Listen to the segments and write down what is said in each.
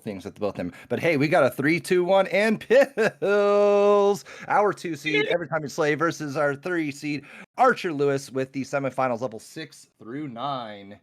things with both of them. But hey, we got a 3-2-1 and Pills. Our 2 seed, Every Time You Slay, versus our 3 seed, Archer Lewis, with the semifinals level 6 through 9.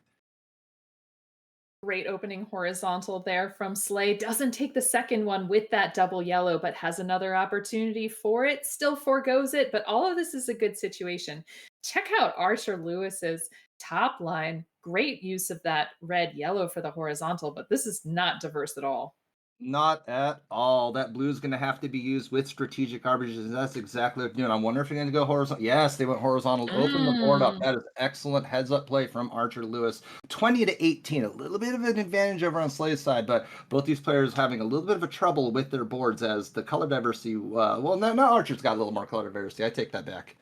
Great opening horizontal there from Slay. Doesn't take the second one with that double yellow, but has another opportunity for it. Still foregoes it, but all of this is a good situation. Check out Archer Lewis's top line. Great use of that red yellow for the horizontal, but this is not diverse at all. Not at all. That blue is going to have to be used with strategic arbitrages. And that's exactly what they're doing. I wonder if they're going to go horizontal. Yes, they went horizontal. Open the board up. Mm. That is excellent heads-up play from Archer Lewis. 20-18. A little bit of an advantage over on Slay's side, but both these players having a little bit of a trouble with their boards as the color diversity. Well, no, Archer's got a little more color diversity. I take that back.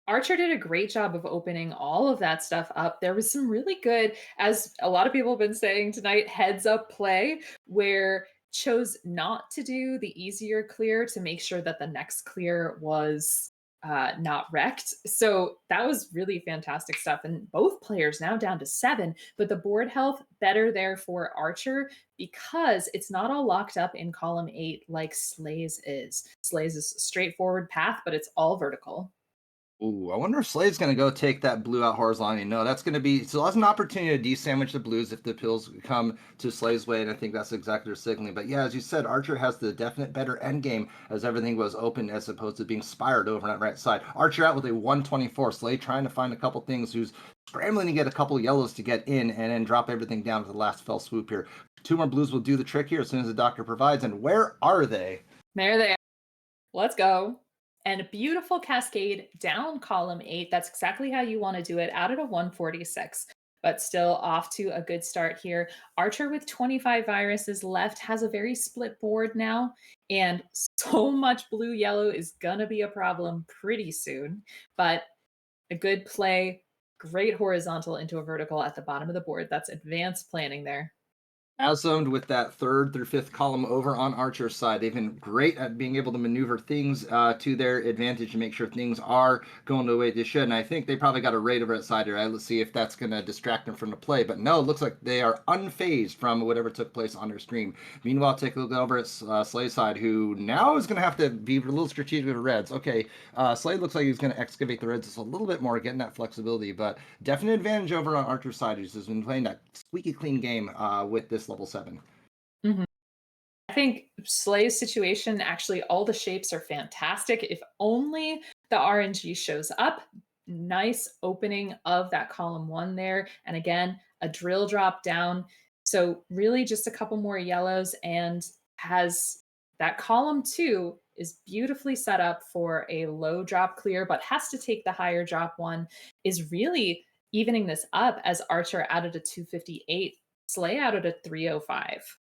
Archer did a great job of opening all of that stuff up. There was some really good, as a lot of people have been saying tonight, heads up play where chose not to do the easier clear to make sure that the next clear was not wrecked. So that was really fantastic stuff. And both players now down to 7, but the board health better there for Archer because it's not all locked up in column 8 like Slay's is. Slay's is a straightforward path, but it's all vertical. Ooh, I wonder if Slade's going to go take that blue out horizontally. No, that's going to be so. That's an opportunity to de-sandwich the blues if the pills come to Slade's way, and I think that's exactly their signaling. But yeah, as you said, Archer has the definite better end game as everything was open as opposed to being spired over on that right side. Archer out with a 124. Slade trying to find a couple things, who's scrambling to get a couple yellows to get in and then drop everything down to the last fell swoop here. 2 more blues will do the trick here as soon as the doctor provides. And where are they? There they are. Let's go. And a beautiful cascade down column 8. That's exactly how you want to do it, out at a 146. But still off to a good start here. Archer with 25 viruses left has a very split board now, and so much blue yellow is gonna be a problem pretty soon. But a good play, great horizontal into a vertical at the bottom of the board. That's advanced planning there. Outzomed with that 3rd through 5th column over on Archer's side. They've been great at being able to maneuver things to their advantage to make sure things are going the way they should. And I think they probably got a raid over at side here. Let's see if that's going to distract them from the play. But no, it looks like they are unfazed from whatever took place on their stream. Meanwhile, take a look over at Slay's side, who now is going to have to be a little strategic with the reds. Okay, Slay looks like he's going to excavate the reds just a little bit more, getting that flexibility. But definite advantage over on Archer's side, who's been playing that squeaky clean game with this level 7. Mhm. I think Slay's situation, actually, all the shapes are fantastic. If only the RNG shows up. Nice opening of that column 1 there. And again, a drill drop down. So, really, just a couple more yellows, and has that column 2 is beautifully set up for a low drop clear, but has to take the higher drop one, is really evening this up as Archer out at a 258, Slay out at a 305.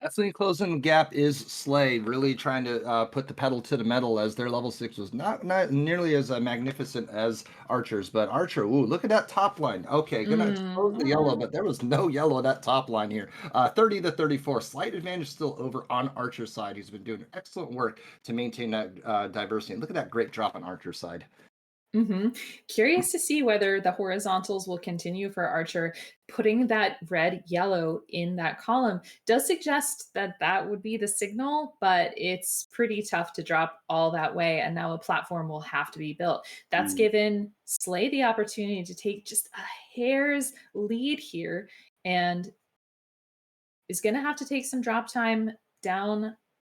Definitely closing the gap is Slay, really trying to put the pedal to the metal as their level 6 was not nearly as magnificent as Archer's. But Archer, ooh, look at that top line. Okay, gonna expose the yellow, Mhm. but there was no yellow at that top line here. 30-34, slight advantage still over on Archer's side. He's been doing excellent work to maintain that diversity. And look at that great drop on Archer's side. Mhm. Curious to see whether the horizontals will continue for Archer. Putting that red yellow in that column does suggest that that would be the signal, but it's pretty tough to drop all that way. And now a platform will have to be built. That's given Slay the opportunity to take just a hair's lead here and is going to have to take some drop time down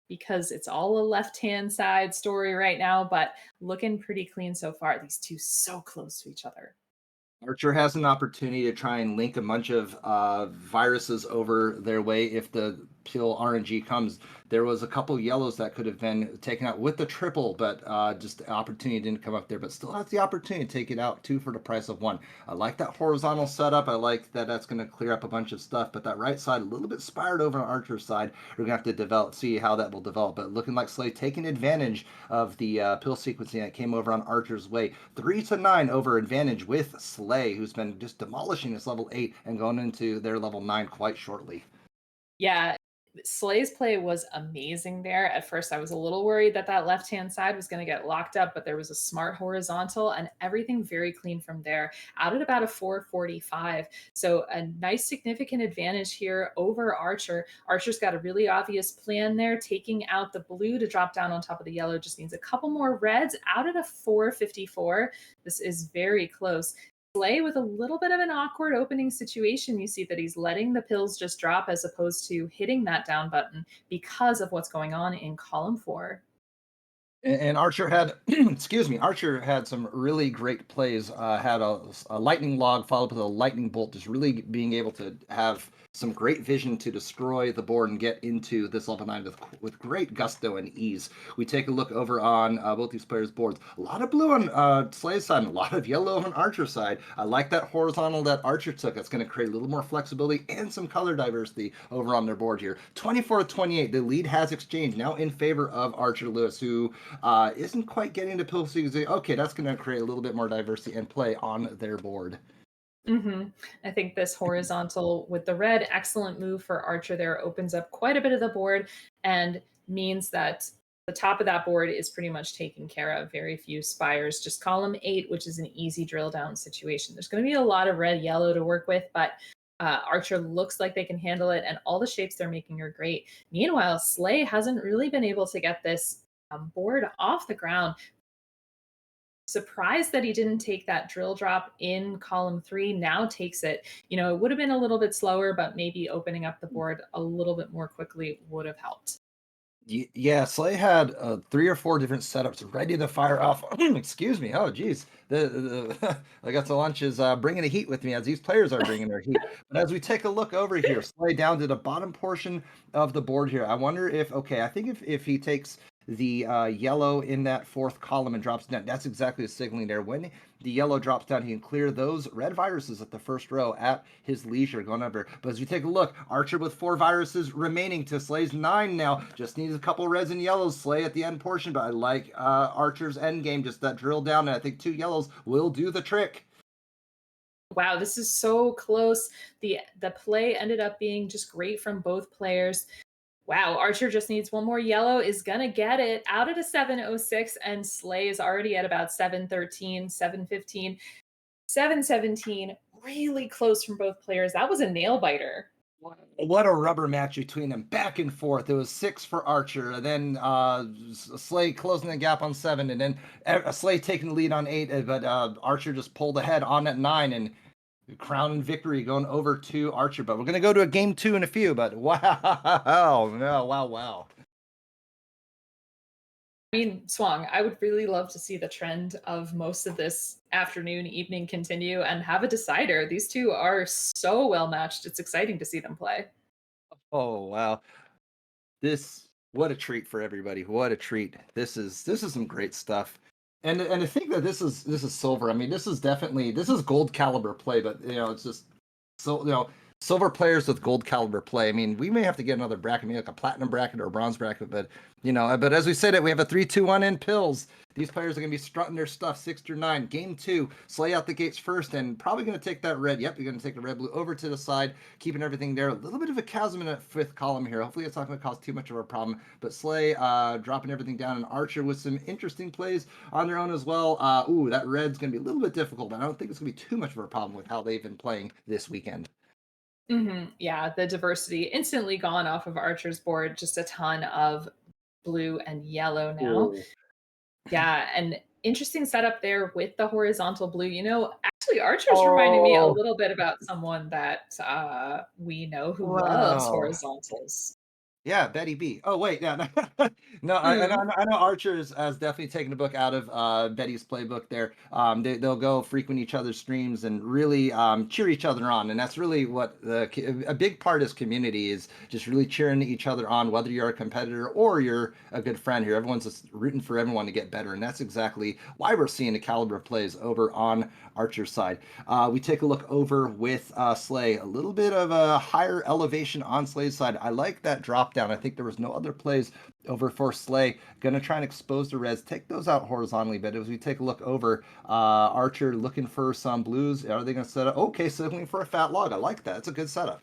because it's all a left-hand side story right now, but looking pretty clean so far. These two so close to each other. Archer has an opportunity to try and link a bunch of viruses over their way if the pill RNG comes. There was a couple yellows that could have been taken out with the triple, but just the opportunity didn't come up there. But still has the opportunity to take it out 2 for the price of 1. I like that horizontal setup. I like that that's going to clear up a bunch of stuff. But that right side, a little bit spired over on Archer's side. We're going to have to see how that will develop. But looking like Slay taking advantage of the pill sequencing that came over on Archer's way. 3-9 over advantage with Slay, who's been just demolishing this level 8 and going into their level 9 quite shortly. Yeah, Slay's play was amazing there. At first, I was a little worried that that left-hand side was going to get locked up, but there was a smart horizontal and everything very clean from there. Out at about a 445. So a nice significant advantage here over Archer. Archer's got a really obvious plan there. Taking out the blue to drop down on top of the yellow just needs a couple more reds. Out at a 454. This is very close. Slay with a little bit of an awkward opening situation. You see that he's letting the pills just drop as opposed to hitting that down button because of what's going on in column four. And Archer had, excuse me, Archer had some really great plays. Had a lightning log followed with a lightning bolt, just really being able to have some great vision to destroy the board and get into this level 9 with great gusto and ease. We take a look over on both these players' boards. A lot of blue on Slay's side, and a lot of yellow on Archer's side. I like that horizontal that Archer took. That's going to create a little more flexibility and some color diversity over on their board here. 24-28, the lead has exchanged now in favor of Archer Lewis, who isn't quite getting to pill. So you say, okay, that's going to create a little bit more diversity and play on their board. I think this horizontal with the red, excellent move for Archer there, opens up quite a bit of the board and means that the top of that board is pretty much taken care of. Very few spires, just column 8, which is an easy drill down situation. There's going to be a lot of red, yellow to work with, but Archer looks like they can handle it, and all the shapes they're making are great. Meanwhile, Slay hasn't really been able to get this board off the ground. Surprised that he didn't take that drill drop in column 3, now takes it. It would have been a little bit slower, but maybe opening up the board a little bit more quickly would have helped. Yeah, Slay had 3 or 4 different setups ready to fire off. Excuse me. Oh, geez. I got to lunch is bringing the heat with me as these players are bringing their heat. But as we take a look over here, Slay down to the bottom portion of the board here. I wonder if, okay, I think if he takes the yellow in that 4th column and drops down, that's exactly the signaling there. When the yellow drops down, he can clear those red viruses at the first row at his leisure going over. But as we take a look, Archer with 4 viruses remaining to Slay's 9 now. Just needs a couple reds and yellows. Slay at the end portion, but I like Archer's end game, just that drill down, and I think 2 yellows will do the trick. Wow, this is so close. The play ended up being just great from both players. Wow, Archer just needs one more yellow, is gonna get it out at a 706, and Slay is already at about 713, 715, 717. Really close from both players. That was a nail biter. What a rubber match between them, back and forth. It was 6 for Archer, and then Slay closing the gap on 7, and then Slay taking the lead on 8, but Archer just pulled ahead on at 9, and crown and victory going over to Archer. But we're going to go to a game 2 in a few, but wow, no, wow, wow. I mean, Swang, I would really love to see the trend of most of this afternoon, evening continue and have a decider. These two are so well matched. It's exciting to see them play. Oh, wow. What a treat for everybody. What a treat. This is some great stuff. And to think that this is silver. I mean, this is gold caliber play, but it's just so silver players with gold caliber play. I mean, we may have to get another bracket, maybe like a platinum bracket or a bronze bracket, but but as we said it, we have a 3-2-1 in pills. These players are going to be strutting their stuff 6 through 9. Game 2, Slay out the gates first, and probably going to take that red. Yep, you're going to take the red blue over to the side, keeping everything there. A little bit of a chasm in that 5th column here. Hopefully, it's not going to cause too much of a problem. But Slay dropping everything down, and Archer with some interesting plays on their own as well. Ooh, that red's going to be a little bit difficult, but I don't think it's going to be too much of a problem with how they've been playing this weekend. Yeah, the diversity instantly gone off of Archer's board. Just a ton of blue and yellow now. Oh. Yeah, and interesting setup there with the horizontal blue. Actually, Archer's reminding me a Oh, little bit about someone that we know who loves wow. horizontals. Yeah, Betty B. Oh wait, yeah, no, Mm. I know Archer's has definitely taken the book out of Betty's playbook. There, they'll go frequent each other's streams and really cheer each other on, and that's really what a big part is community is just really cheering each other on, whether you're a competitor or you're a good friend here. Everyone's just rooting for everyone to get better, and that's exactly why we're seeing the caliber of plays over on Archer's side. We take a look over with Slay, a little bit of a higher elevation on Slay's side. I like that drop down. I think there was no other plays over for Slay. Going to try and expose the reds, take those out horizontally. But as we take a look over, Archer looking for some blues. Are they going to set up? Okay, so looking for a fat log. I like that. It's a good setup.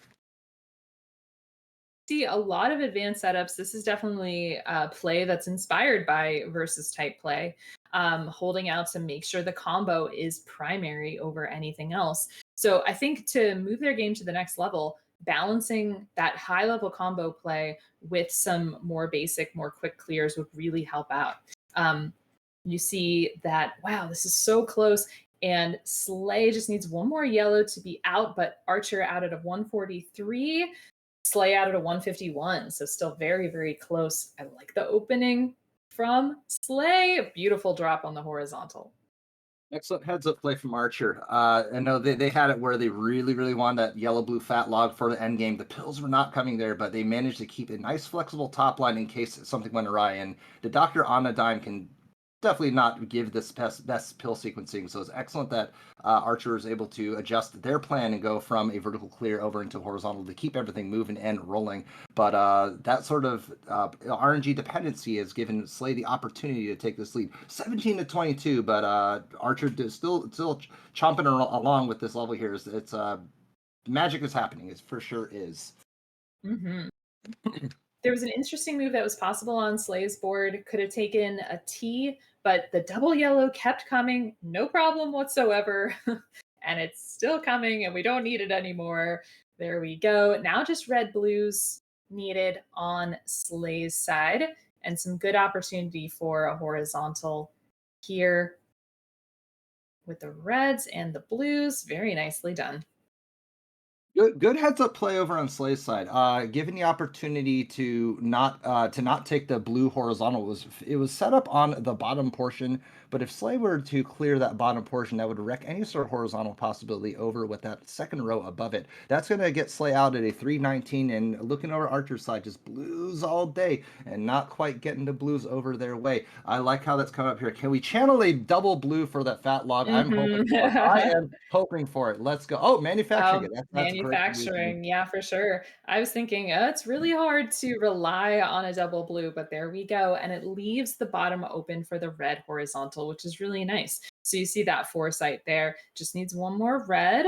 See a lot of advanced setups. This is definitely a play that's inspired by versus type play, holding out to make sure the combo is primary over anything else. So I think to move their game to the next level, balancing that high level combo play with some more basic, more quick clears would really help out. Um, you see that, wow, this is so close. And Slay just needs one more yellow to be out, but Archer out at a 143. Slay out at a 151, so still very, very close. I like the opening from Slay. A beautiful drop on the horizontal. Excellent heads up play from Archer. I know they had it where they really, really wanted that yellow blue fat log for the end game. The pills were not coming there, but they managed to keep a nice flexible top line in case something went awry. And the doctor on a dime can definitely not give this best pill sequencing. So it's excellent that Archer is able to adjust their plan and go from a vertical clear over into horizontal to keep everything moving and rolling. But that sort of RNG dependency has given Slay the opportunity to take this lead, 17-22. But Archer is still chomping along with this level here. It's magic is happening. It for sure is. Mhm. There was an interesting move that was possible on Slay's board. Could have taken a T, but the double yellow kept coming, no problem whatsoever. And it's still coming, and we don't need it anymore. There we go. Now just red blues needed on Slay's side, and some good opportunity for a horizontal here with the reds and the blues. Very nicely done. Good heads up play over on Slay's side. Given the opportunity to not take the blue horizontal, it was set up on the bottom portion. But if Slay were to clear that bottom portion, that would wreck any sort of horizontal possibility over with that second row above it. That's going to get Slay out at a 319, and looking over Archer's side, just blues all day and not quite getting the blues over their way. I like how that's coming up here. Can we channel a double blue for that fat log? I'm hoping Mhm. for it. I am hoping for it. Let's go. Oh, manufacturing it. That's great news. Manufacturing, yeah, for sure. I was thinking, it's really hard to rely on a double blue, but there we go. And it leaves the bottom open for the red horizontal, which is really nice. So you see that foresight there. Just needs one more red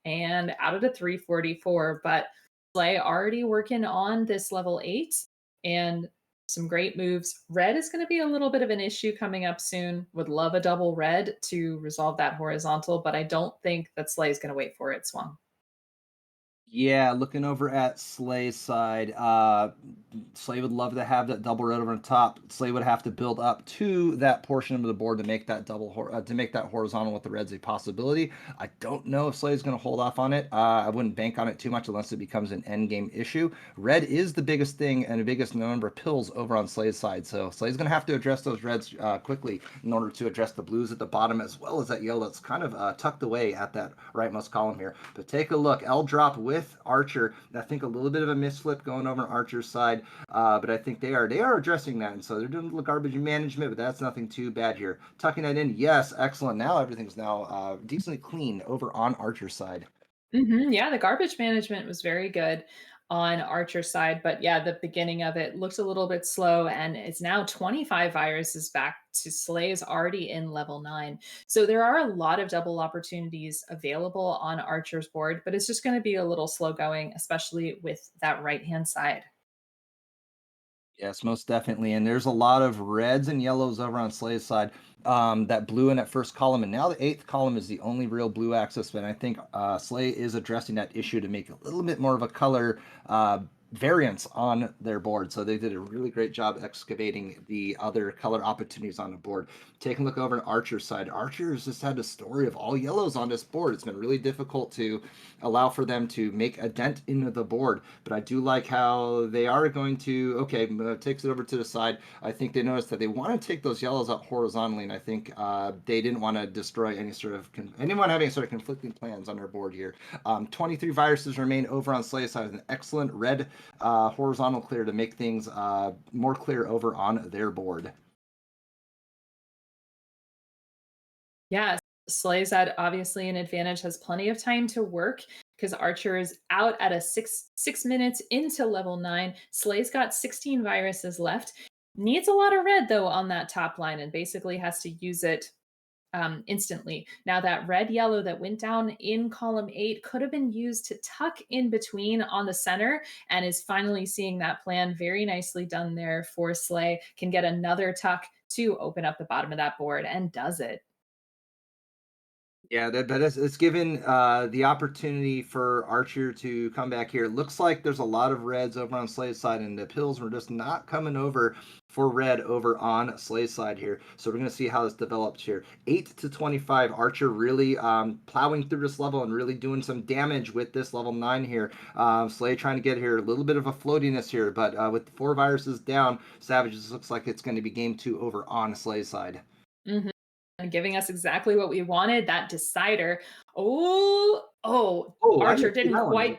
and out of the 344. But Slay already working on this level 8 and some great moves. Red is going to be a little bit of an issue coming up soon. Would love a double red to resolve that horizontal, but I don't think that Slay is going to wait for it swung. Yeah, looking over at Slay's side, Slay would love to have that double red over the top. Slay would have to build up to that portion of the board to make that to make that horizontal with the reds a possibility. I don't know if Slay's going to hold off on it. I wouldn't bank on it too much unless it becomes an end game issue. Red is the biggest thing and the biggest number of pills over on Slay's side, so Slay's going to have to address those reds quickly in order to address the blues at the bottom as well as that yellow that's kind of tucked away at that rightmost column here. But take a look, L drop with Archer. I think a little bit of a misflip going over on Archer's side, but I think they are addressing that, and so they're doing a little garbage management, but that's nothing too bad here. Tucking that in, yes, excellent. Now everything's now decently clean over on Archer's side. Yeah, the garbage management was very good on Archer's side, but yeah, the beginning of it looked a little bit slow, and it's now 25 viruses back to Slay's already in level 9. So there are a lot of double opportunities available on Archer's board, but it's just going to be a little slow going, especially with that right hand side. Yes, most definitely. And there's a lot of reds and yellows over on Slay's side. That blue in that first column, and now the eighth column is the only real blue axis. But I think Slay is addressing that issue to make a little bit more of a color variance on their board. So they did a really great job excavating the other color opportunities on the board. Taking a look over on Archer's side, Archer's just had a story of all yellows on this board. It's been really difficult to allow for them to make a dent into the board. But I do like how they are going to, okay, takes it over to the side. I think they noticed that they want to take those yellows up horizontally, and I think they didn't want to destroy anyone having any sort of conflicting plans on their board here. 23 viruses remain over on Slay's side with an excellent red horizontal clear to make things more clear over on their board. Yeah, Slay's at obviously an advantage, has plenty of time to work because Archer is out at a 6 minutes into level 9. Slay's got 16 viruses left. Needs a lot of red though on that top line and basically has to use it instantly. Now, that red yellow that went down in column 8 could have been used to tuck in between on the center, and is finally seeing that plan very nicely done there for Slay. Can get another tuck to open up the bottom of that board and does it. Yeah, that it's given the opportunity for Archer to come back here. It looks like there's a lot of reds over on Slay's side, and the pills were just not coming over for red over on Slay's side here. So we're going to see how this develops here. 8 to 25, Archer really plowing through this level and really doing some damage with this level 9 here. Slay trying to get here a little bit of a floatiness here, but with 4 viruses down, Savages looks like it's going to be game 2 over on Slay's side. Mhm. And giving us exactly what we wanted, that decider. Oh, Oh, I didn't see that one.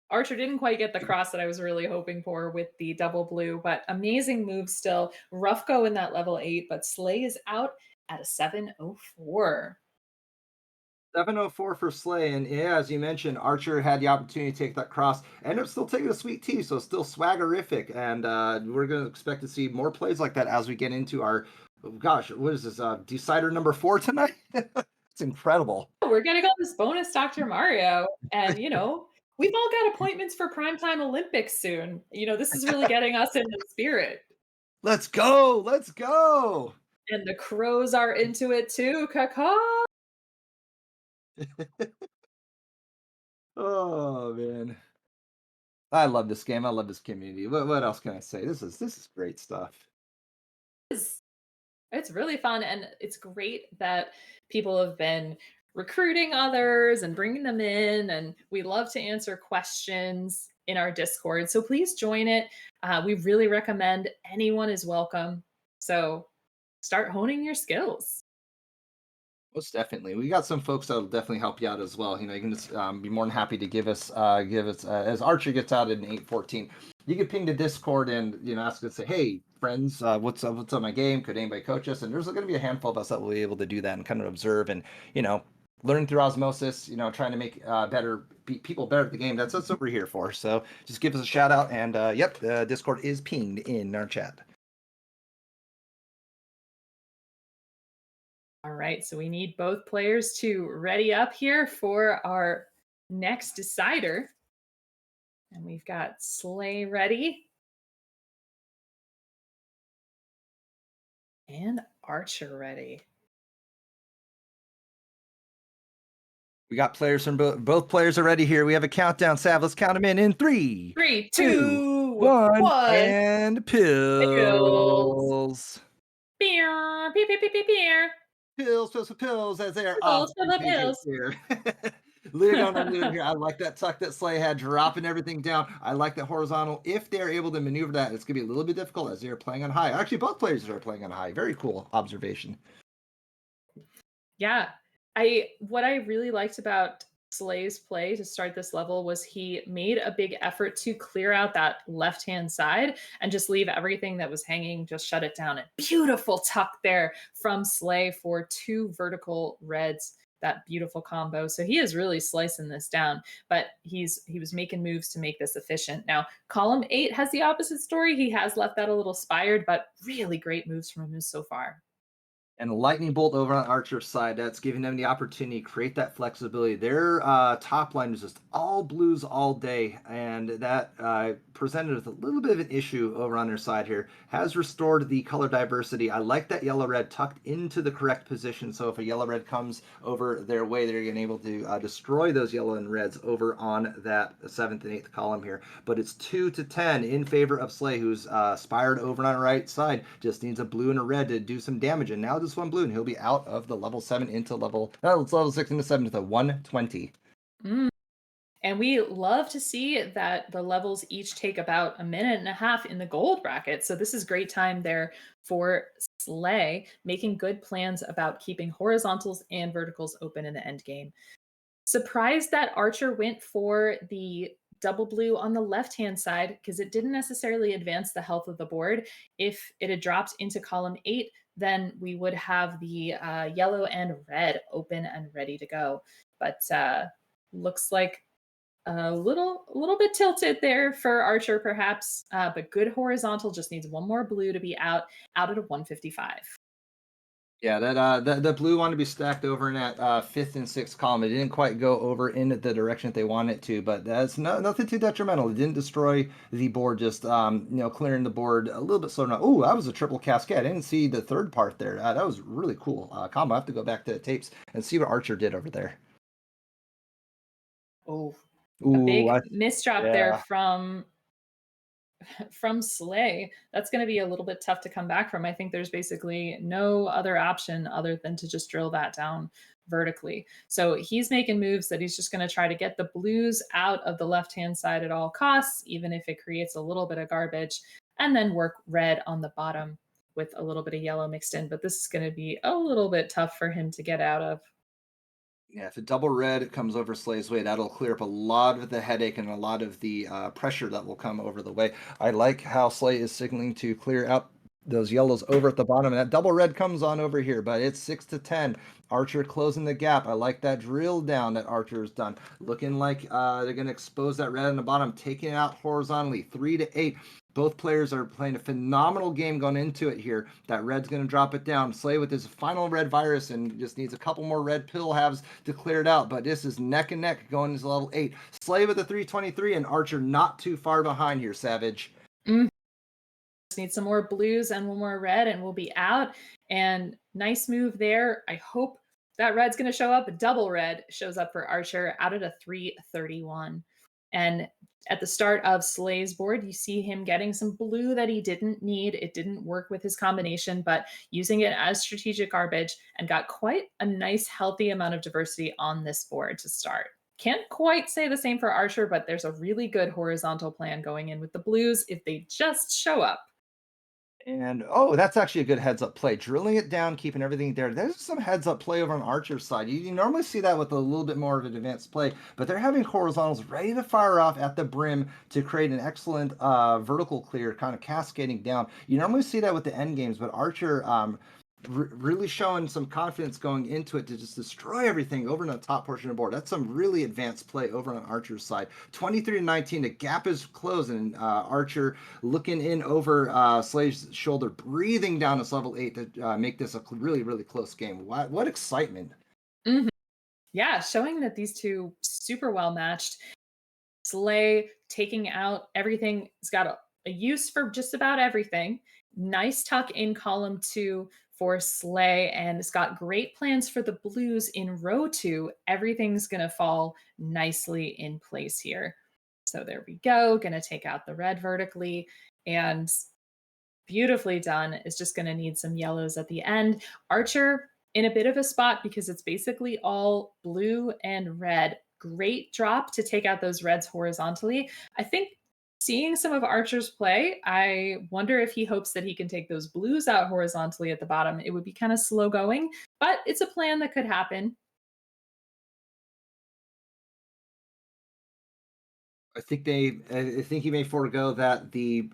Archer didn't quite get the cross that I was really hoping for with the double blue, but amazing move still. Rough go in that level 8, but Slay is out at a 704. 704 for Slay, and yeah, as you mentioned, Archer had the opportunity to take that cross. Ended up still taking a sweet tea, so still swaggerific, and we're going to expect to see more plays like that as we get into our, oh gosh, what is this, Decider number 4 tonight? It's incredible. We're gonna go this bonus Dr. Mario, and we've all got appointments for primetime Olympics soon. This is really getting us in the spirit. Let's go! Let's go! And the crows are into it too. Caw. Oh man, I love this game. I love this community. What else can I say? This is great stuff. It's really fun, and it's great that people have been recruiting others and bringing them in, and we love to answer questions in our Discord. So please join it. We really recommend anyone is welcome. So start honing your skills. Most definitely. We got some folks that'll definitely help you out as well. You can just be more than happy to give us as Archer gets out in 814. You can ping the Discord and ask us, say, hey friends, what's up my game? Could anybody coach us? And there's going to be a handful of us that will be able to do that and kind of observe and you know learn through osmosis. Trying to make people better at the game. That's what we're here for. So just give us a shout out and yep, the Discord is pinged in our chat. All right, so we need both players to ready up here for our next decider. And we've got Slay ready and Archer ready. We got players from both players are ready here. We have a countdown, Sav. Let's count them in three, Three, two, two, one, one. and Pills. pills. Beer, beer, beer, beer, beer, beer. Pills as they are off Pills, the pills, pages pills. here. Leading on our leader here. I like that tuck that Slay had, dropping everything down. I like that horizontal. If they're able to maneuver that, it's going to be a little bit difficult as they're playing on high. Actually, both players are playing on high. Very cool observation. Yeah. What I really liked about Slay's play to start this level was he made a big effort to clear out that left-hand side and just leave everything that was hanging, just shut it down. And beautiful tuck there from Slay for 2 vertical reds. That beautiful combo. So he is really slicing this down, but he was making moves to make this efficient. Now, column 8 has the opposite story. He has left that a little spired, but really great moves from him so far. And a lightning bolt over on Archer's side, that's giving them the opportunity to create that flexibility. Their top line was just all blues all day, and that presented with a little bit of an issue over on their side here. Has restored the color diversity. I like that yellow red tucked into the correct position, so if a yellow red comes over their way, they're going to be able to destroy those yellow and reds over on that 7th and 8th column here. But it's 2 to 10 in favor of Slay, who's spired over on the right side. Just needs a blue and a red to do some damage, and now this one blue, and he'll be out of the level 7 into level 6 into 7 to 120. Mm. And we love to see that the levels each take about a minute and a half in the gold bracket. So this is great time there for Slay, making good plans about keeping horizontals and verticals open in the end game. Surprised that Archer went for the double blue on the left-hand side because it didn't necessarily advance the health of the board. If it had dropped into column 8, then we would have the yellow and red open and ready to go. But looks like a little bit tilted there for Archer, perhaps, but good horizontal. Just needs one more blue to be out at a 155. Yeah, the blue wanted to be stacked over in that fifth and sixth column. It didn't quite go over in the direction that they wanted it to, but that's nothing too detrimental. It didn't destroy the board, just clearing the board a little bit slower. Now, oh, that was a triple cascade. I didn't see the third part there. That was really cool combo. I have to go back to the tapes and see what Archer did over there. Oh, a Ooh, big misdrop there yeah. from Slay. That's going to be a little bit tough to come back from. I think there's basically no other option other than to just drill that down vertically. So he's making moves that he's just going to try to get the blues out of the left hand side at all costs, even if it creates a little bit of garbage, and then work red on the bottom with a little bit of yellow mixed in. But this is going to be a little bit tough for him to get out of. Yeah, if a double red comes over Slay's way, that'll clear up a lot of the headache and a lot of the pressure that will come over the way. I like how Slay is signaling to clear out those yellows over at the bottom, and that double red comes on over here, but it's 6 to 10. Archer closing the gap. I like that drill down that Archer's done. Looking like they're going to expose that red on the bottom, taking it out horizontally. 3 to 8. Both players are playing a phenomenal game going into it here. That red's going to drop it down. Slay with his final red virus and just needs a couple more red pill halves to clear it out. But this is neck and neck going into level 8. Slay with a 323 and Archer not too far behind here, Savage. Mm. Just need some more blues and one more red, and we'll be out. And nice move there. I hope that red's going to show up. A double red shows up for Archer out at a 331. And at the start of Slay's board, you see him getting some blue that he didn't need. It didn't work with his combination, but using it as strategic garbage, and got quite a nice, healthy amount of diversity on this board to start. Can't quite say the same for Archer, but there's a really good horizontal plan going in with the blues if they just show up. And oh, that's actually a good heads up play. Drilling it down, keeping everything there. There's some heads up play over on Archer's side. You normally see that with a little bit more of an advanced play, but they're having horizontals ready to fire off at the brim to create an excellent vertical clear, kind of cascading down. You normally see that with the end games, but Archer really showing some confidence going into it to just destroy everything over in the top portion of the board. That's some really advanced play over on Archer's side. 23 to 19, the gap is closing. Archer looking in over Slay's shoulder, breathing down this level 8 to make this a really, really close game. What excitement. Mhm. Yeah, showing that these two super well matched. Slay taking out everything. It's got a use for just about everything. Nice tuck in column 2 for Slay, and it's got great plans for the blues in row 2. Everything's going to fall nicely in place here. So there we go. Going to take out the red vertically, and beautifully done. Is just going to need some yellows at the end. Archer in a bit of a spot because it's basically all blue and red. Great drop to take out those reds horizontally. I think seeing some of Archer's play, I wonder if he hopes that he can take those blues out horizontally at the bottom. It would be kind of slow going, but it's a plan that could happen. I think he may forego that. The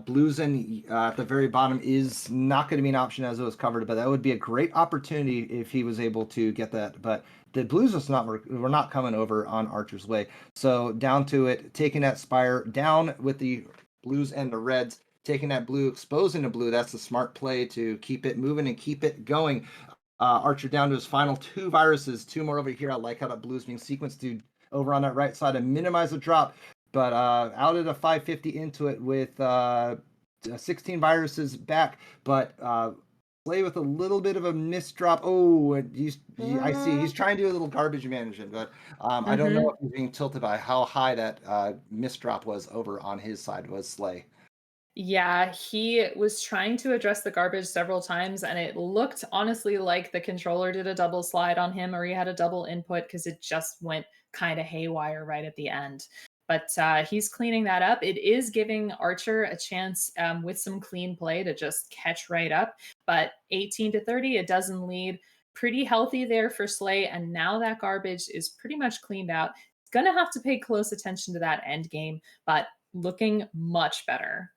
blues and at the very bottom is not going to be an option as it was covered, but that would be a great opportunity if he was able to get that. But the blues was not were not coming over on Archer's way. So down to it, taking that spire down with the blues and the reds, taking that blue, exposing the blue. That's the smart play to keep it moving and keep it going. Archer down to his final 2 viruses, 2 more over here. I like how that blue's being sequenced to over on that right side and minimize the drop. But out at a 550 into it with 16 viruses back, but play with a little bit of a misdrop. Oh, I see he's trying to do a little garbage management, but I don't know Mhm. if he's being tilted by how high that misdrop was over on his side was Slay. Yeah, he was trying to address the garbage several times, and it looked honestly like the controller did a double slide on him or he had a double input because it just went kind of haywire right at the end. But he's cleaning that up. It is giving Archer a chance with some clean play to just catch right up. But 18 to 30, it doesn't lead. Pretty healthy there for Slay. And now that garbage is pretty much cleaned out. It's going to have to pay close attention to that end game, but looking much better.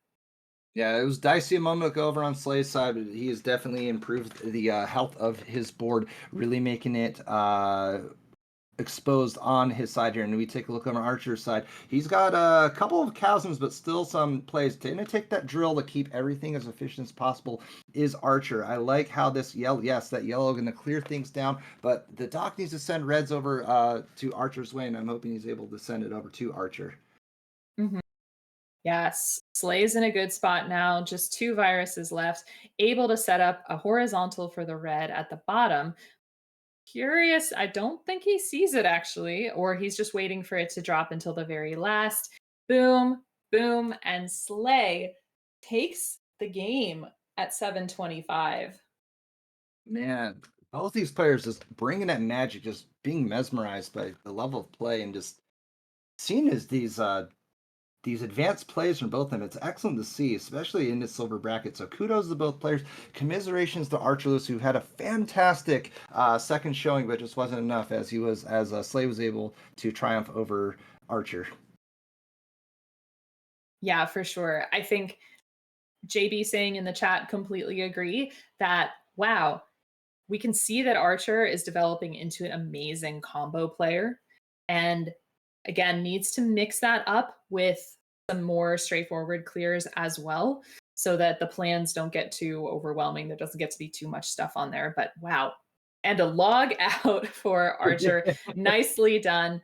Yeah, it was dicey a moment ago over on Slay's side, but he has definitely improved the health of his board, really making it exposed on his side here. And we take a look on Archer's side. He's got a couple of chasms, but still some plays. Gonna take that drill to keep everything as efficient as possible is Archer. I like how this yellow, yes, that yellow going to clear things down, but the Doc needs to send reds over to Archer's way, and I'm hoping he's able to send it over to Archer. Mhm. Yes, Slay's in a good spot now. Just two viruses left, able to set up a horizontal for the red at the bottom. Curious, I don't think he sees it actually, or he's just waiting for it to drop until the very last. Boom, boom, and Slay takes the game at 725. Man, both these players just bringing that magic, just being mesmerized by the level of play and just seeing as these advanced plays from both of them. It's excellent to see, especially in this silver bracket. So kudos to both players. Commiserations to Archulus, who had a fantastic second showing, but just wasn't enough as Slay was able to triumph over Archer. Yeah, for sure. I think JB saying in the chat completely agree that wow, we can see that Archer is developing into an amazing combo player. And again, needs to mix that up with some more straightforward clears as well so that the plans don't get too overwhelming. There doesn't get to be too much stuff on there. But wow. And a log out for Archer. Nicely done.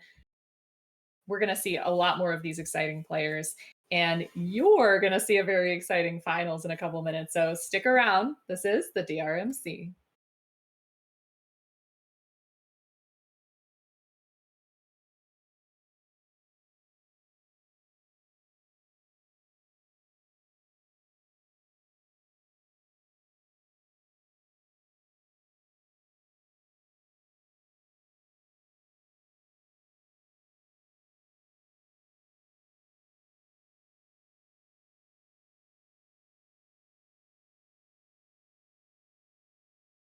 We're going to see a lot more of these exciting players. And you're going to see a very exciting finals in a couple minutes. So stick around. This is the DrMC.